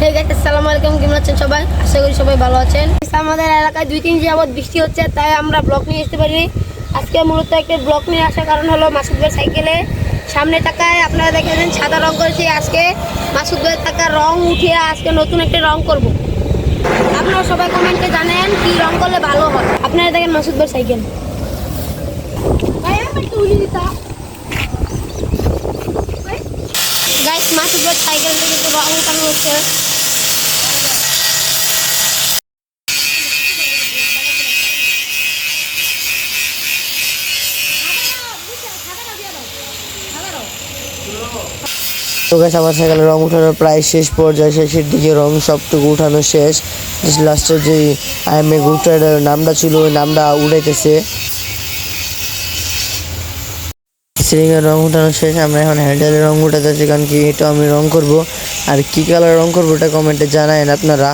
Hey guys, আসসালামু আলাইকুম। কেমন আছেন সবাই? আশা করি সবাই ভালো আছেন। আমাদের এলাকায় 2-3 দিন যাবত বৃষ্টি হচ্ছে, তাই আমরা ব্লগ নিয়ে আসতে পারিনি। আজকে মূলত একটা ব্লগ নিয়ে আসার কারণ হলো মাসুদ ভাইয়ের সাইকেলে সামনে তাকায় আপনারা দেখেছেন সাদা রং করেছি। আজকে মাসুদ ভাইয়ের টাকা রং উঠিয়ে আজকে নতুন একটা রং করব। আপনারা সবাই কমেন্টে জানেন কি রং করলে ভালো হয়। আপনারা দেখেন মাসুদ ভাইয়ের সাইকেল। গাইস, মাসুদ ভাইয়ের সাইকেল থেকে তো রং উঠানো হচ্ছে। তো গাছ আমার সাইকেলের রং উঠানোর প্রায় শেষ পর্যায়ে, শেষের দিকে রং সবটুকু উঠানো শেষ। লাস্টের যে আইএমএ গ্রুপ রাইডার নামটা ছিল ওই নামটা উঠাইতেছে। সিলিংয়ের রং উঠানো শেষ, আমরা এখন হ্যান্ডেলের রং উঠাতেছি, কারণ কি এটা আমি রং করব। আর কি কালার রং করবো এটা কমেন্টে জানায়েন আপনারা।